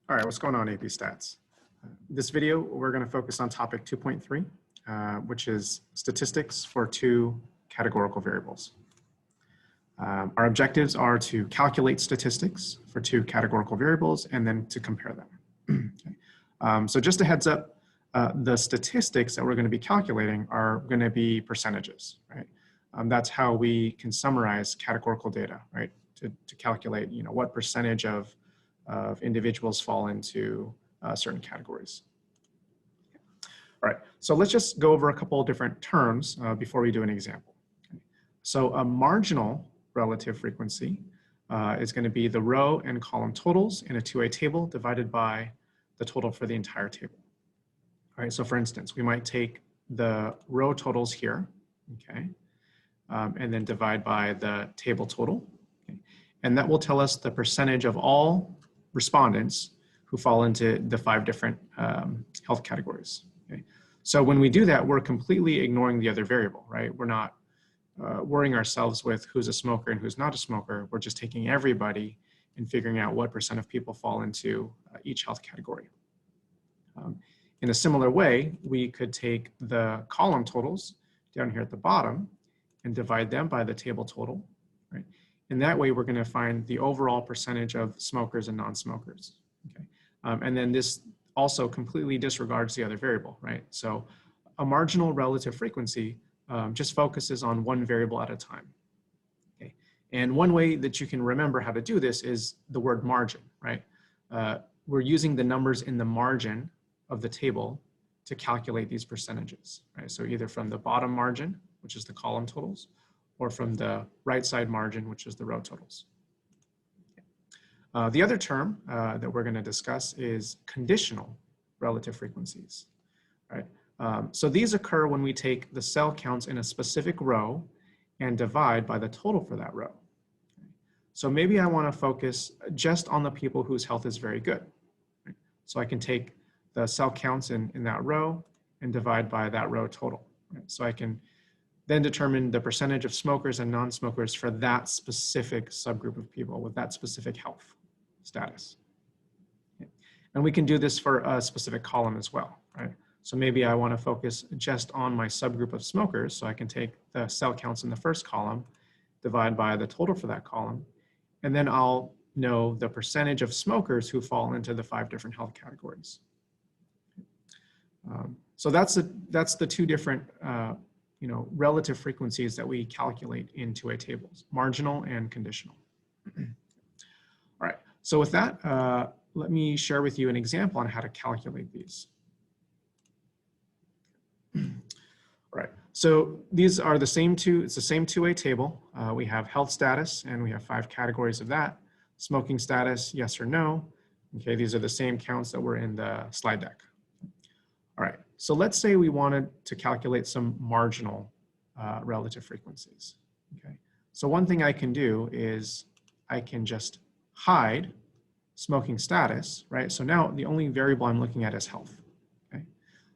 All right, what's going on, AP Stats? This video, we're going to focus on topic 2.3, which is statistics for two categorical variables. Our objectives are to calculate statistics for two categorical variables and then to compare them. Okay. So just a heads up, the statistics that we're going to be calculating are going to be percentages, right? That's how we can summarize categorical data, right? To calculate, what percentage of individuals fall into certain categories. All right, so let's just go over a couple of different terms before we do an example. Okay. So a marginal relative frequency is going to be the row and column totals in a two-way table divided by the total for the entire table. All right, so for instance, we might take the row totals here, okay, and then divide by the table total. Okay. And that will tell us the percentage of all respondents who fall into the 5 different health categories. Okay. So when we do that, we're completely ignoring the other variable, right? We're not worrying ourselves with who's a smoker and who's not a smoker. We're just taking everybody and figuring out what % of people fall into each health category. In a similar way, we could take the column totals down here at the bottom and divide them by the table total, right? And that way, we're going to find the overall percentage of smokers and non-smokers. Okay, and then this also completely disregards the other variable, right? So a marginal relative frequency just focuses on one variable at a time. Okay, and one way that you can remember how to do this is the word margin, right? We're using the numbers in the margin of the table to calculate these percentages, right? So either from the bottom margin, which is the column totals, or from the right side margin, which is the row totals. The other term that we're going to discuss is conditional relative frequencies. Right? So these occur when we take the cell counts in a specific row and divide by the total for that row. So maybe I want to focus just on the people whose health is very good. Right? So I can take the cell counts in that row and divide by that row total. Right? So I can then determine the percentage of smokers and non-smokers for that specific subgroup of people with that specific health status. Okay. And we can do this for a specific column as well, right? So maybe I want to focus just on my subgroup of smokers, so I can take the cell counts in the first column, divide by the total for that column, and then I'll know the percentage of smokers who fall into the 5 different health categories. So that's the 2 different relative frequencies that we calculate in two-way tables, marginal and conditional. All right, so with that, let me share with you an example on how to calculate these. All right, so these are it's the same two-way table. We have health status and we have 5 categories of that. Smoking status, yes or no. Okay, these are the same counts that were in the slide deck. All right, so let's say we wanted to calculate some marginal relative frequencies. Okay, so one thing I can do is I can just hide smoking status, right? So now the only variable I'm looking at is health. Okay,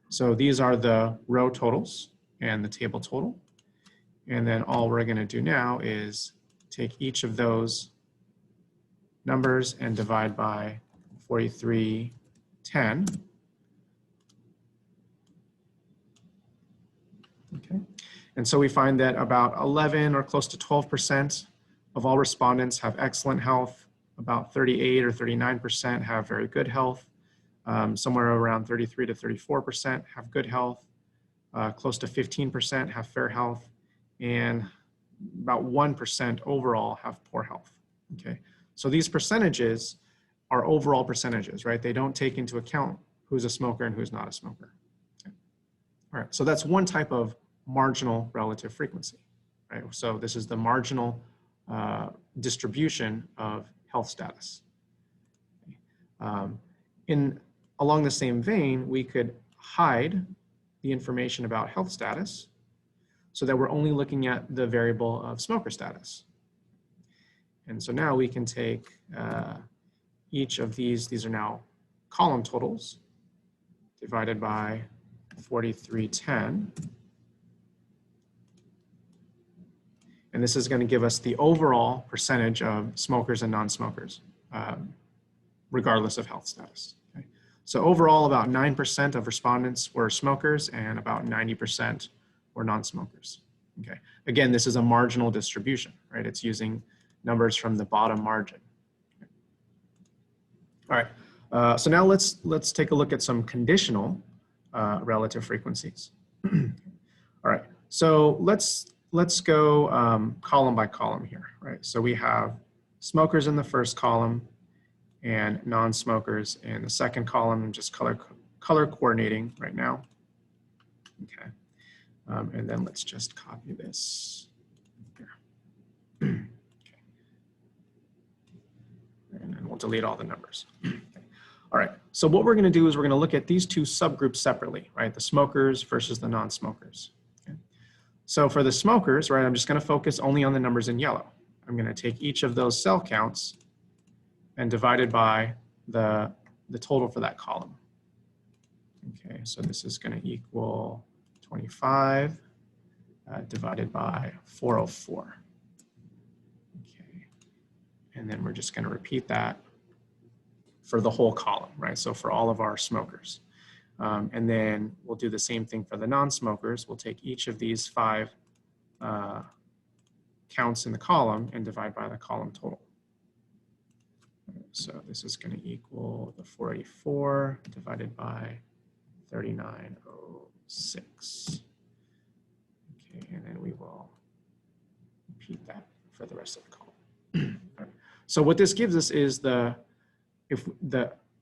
so these are the row totals and the table total. And then all we're going to do now is take each of those numbers and divide by 4310. Okay, and so we find that about 11 or close to 12% of all respondents have excellent health. About 38 or 39% have very good health. Somewhere around 33 to 34% have good health. Close to 15% have fair health, and about 1% overall have poor health. Okay, so these percentages are overall percentages, right? They don't take into account who's a smoker and who's not a smoker. Okay. All right, so that's one type of marginal relative frequency, right? So this is the marginal distribution of health status. Along the same vein, we could hide the information about health status so that we're only looking at the variable of smoker status. And so now we can take each of these are now column totals, divided by 4310. And this is going to give us the overall percentage of smokers and non-smokers. regardless of health status. Okay? So overall, about 9% of respondents were smokers and about 90% were non-smokers. Okay. Again, this is a marginal distribution, right? It's using numbers from the bottom margin. Okay. All right. So now let's take a look at some conditional relative frequencies. All right. So let's go column by column here, right? So we have smokers in the first column and non-smokers in the second column. I'm just color coordinating right now. Okay. And then let's just copy this here. Okay. And then we'll delete all the numbers. Okay. All right, so what we're gonna do is we're gonna look at these two subgroups separately, right? The smokers versus the non-smokers. Okay. So for the smokers, right, I'm just gonna focus only on the numbers in yellow. I'm gonna take each of those cell counts and divide it by the total for that column. Okay, so this is gonna equal 25 divided by 404. Okay, and then we're just going to repeat that for the whole column, right? So for all of our smokers. And then we'll do the same thing for the non-smokers. We'll take each of these 5 counts in the column and divide by the column total. So this is going to equal the 484 divided by 3906. Okay, and then we will repeat that for the rest of the column. Right. So what this gives us is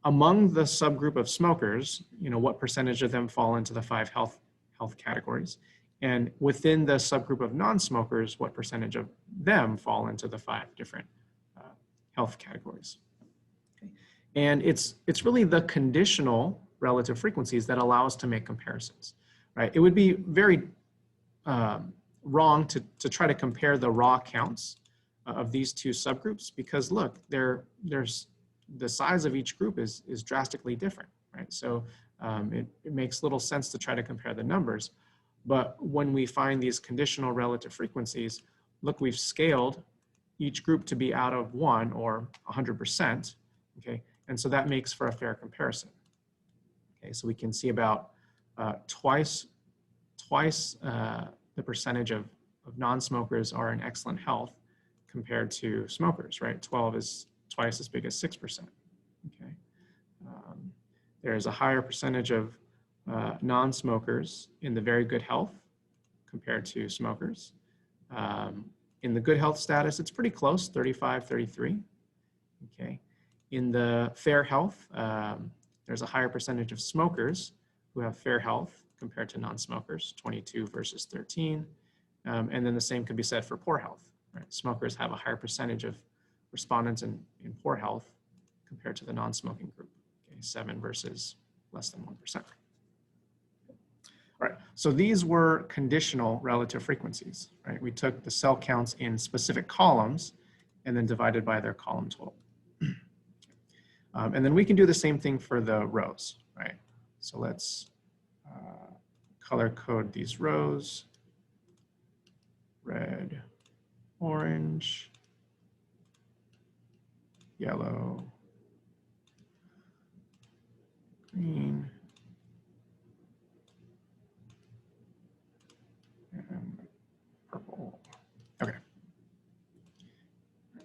among the subgroup of smokers, what percentage of them fall into the 5 health categories, and within the subgroup of non-smokers, what percentage of them fall into the 5 different health categories. Okay. And it's really the conditional relative frequencies that allow us to make comparisons, right? It would be very wrong to try to compare the raw counts of these two subgroups because look, there's the size of each group is drastically different, right? So it makes little sense to try to compare the numbers, but when we find these conditional relative frequencies, look, we've scaled each group to be out of 1 or 100%, okay? And so that makes for a fair comparison. Okay, so we can see about twice the percentage of non-smokers are in excellent health compared to smokers, right? 12 is twice as big as 6%. Okay, there's a higher percentage of non-smokers in the very good health compared to smokers. In the good health status, it's pretty close, 35, 33. Okay, in the fair health, there's a higher percentage of smokers who have fair health compared to non-smokers, 22 versus 13. And then the same could be said for poor health. Right? Smokers have a higher percentage of respondents in poor health compared to the non-smoking group, okay? 7 versus less than 1%. All right, so these were conditional relative frequencies, right? We took the cell counts in specific columns and then divided by their column total. And then we can do the same thing for the rows, right? So let's color code these rows. Red, orange, yellow, green, and purple. Okay.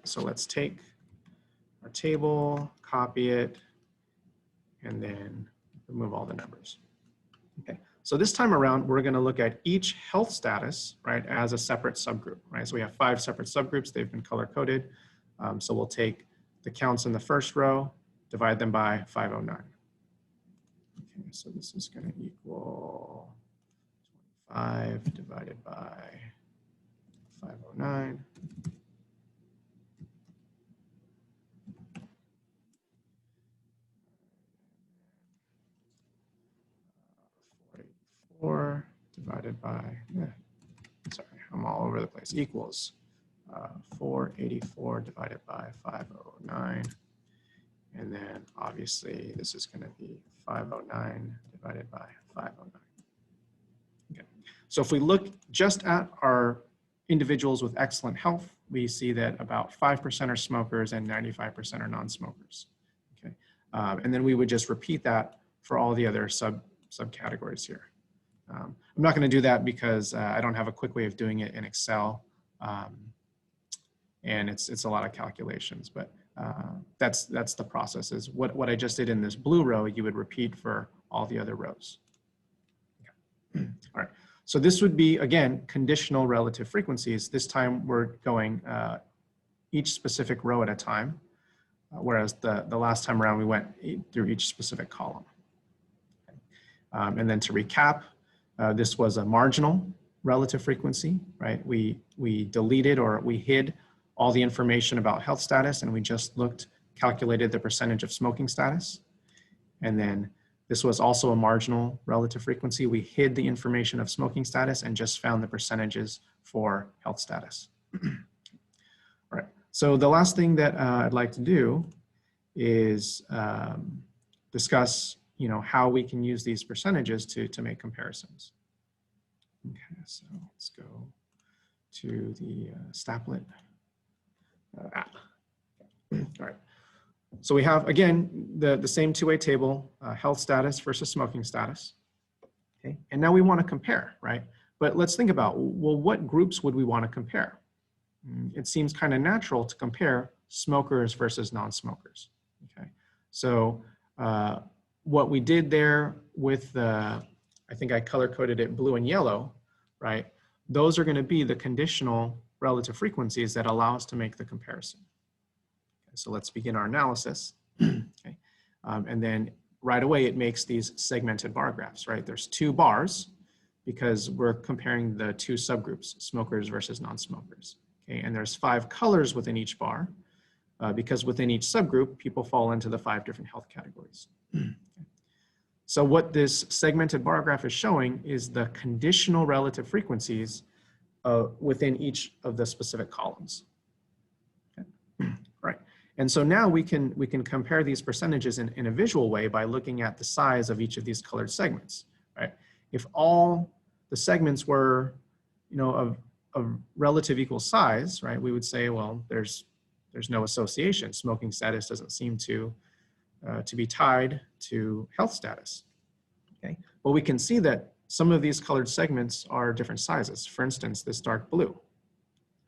So let's take our table, copy it, and then remove all the numbers. Okay. So this time around, we're going to look at each health status, right, as a separate subgroup, right? So we have 5 separate subgroups. They've been color-coded. So we'll take the counts in the first row, divide them by 509. Okay, so this is going to equal 25 divided by 509. Divided by, sorry, I'm all over the place, equals 484 divided by 509. And then obviously this is going to be 509 divided by 509. Okay. So if we look just at our individuals with excellent health, we see that about 5% are smokers and 95% are non-smokers. Okay. And then we would just repeat that for all the other subcategories here. I'm not going to do that because I don't have a quick way of doing it in Excel. And it's a lot of calculations, but that's the process. Is what I just did in this blue row, you would repeat for all the other rows. Okay. All right, so this would be, again, conditional relative frequencies. This time we're going each specific row at a time, whereas the last time around we went through each specific column. Okay. And then to recap, this was a marginal relative frequency, right? We deleted or we hid all the information about health status, and we just calculated the percentage of smoking status. And then this was also a marginal relative frequency. We hid the information of smoking status and just found the percentages for health status. All right, so the last thing that I'd like to do is discuss, how we can use these percentages to make comparisons. Okay, so let's go to the Staplet app. All right. So we have, again, the same two-way table, health status versus smoking status. Okay. And now we want to compare, right? But let's think about, well, what groups would we want to compare? It seems kind of natural to compare smokers versus non-smokers. Okay. So what we did there with I think I color-coded it blue and yellow, right? Those are going to be the conditional relative frequencies that allow us to make the comparison. Okay, so let's begin our analysis. Okay. And then right away it makes these segmented bar graphs, right? There's two bars because we're comparing the two subgroups, smokers versus non-smokers. Okay, and there's 5 colors within each bar because within each subgroup, people fall into the 5 different health categories. Okay. So what this segmented bar graph is showing is the conditional relative frequencies within each of the specific columns. Okay. Right. And so now we can compare these percentages in a visual way by looking at the size of each of these colored segments. Right. If all the segments were, of relative equal size, right, we would say, well, there's no association. Smoking status doesn't seem to be tied to health status. Okay. But we can see that some of these colored segments are different sizes. For instance, this dark blue,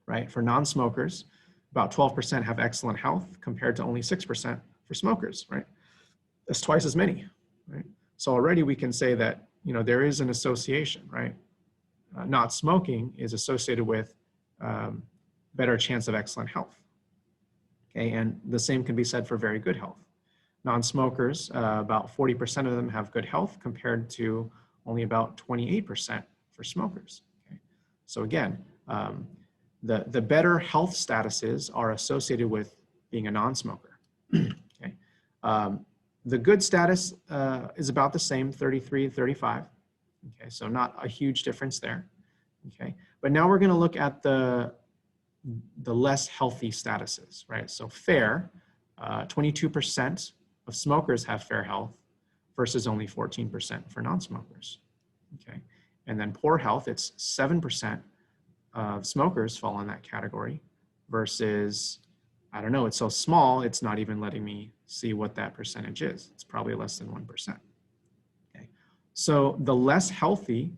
right? For non-smokers, about 12% have excellent health compared to only 6% for smokers, right? That's twice as many, right? So already we can say that, there is an association, right? Not smoking is associated with better chance of excellent health. Okay, and the same can be said for very good health. Non-smokers, about 40% of them have good health compared to only about 28% for smokers. Okay? So again, the better health statuses are associated with being a non-smoker. Okay? The good status is about the same, 33 and 35. Okay, so not a huge difference there. Okay, but now we're going to look at the less healthy statuses, right? So fair, 22% of smokers have fair health versus only 14% for non-smokers. Okay, and then poor health, it's 7% of smokers fall in that category versus, I don't know, it's so small, it's not even letting me see what that percentage is. It's probably less than 1%. Okay, so the less healthy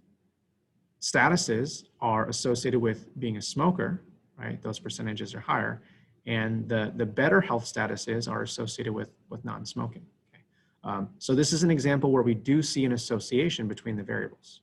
statuses are associated with being a smoker, right? Those percentages are higher. And the better health statuses are associated with non-smoking. Okay? So this is an example where we do see an association between the variables.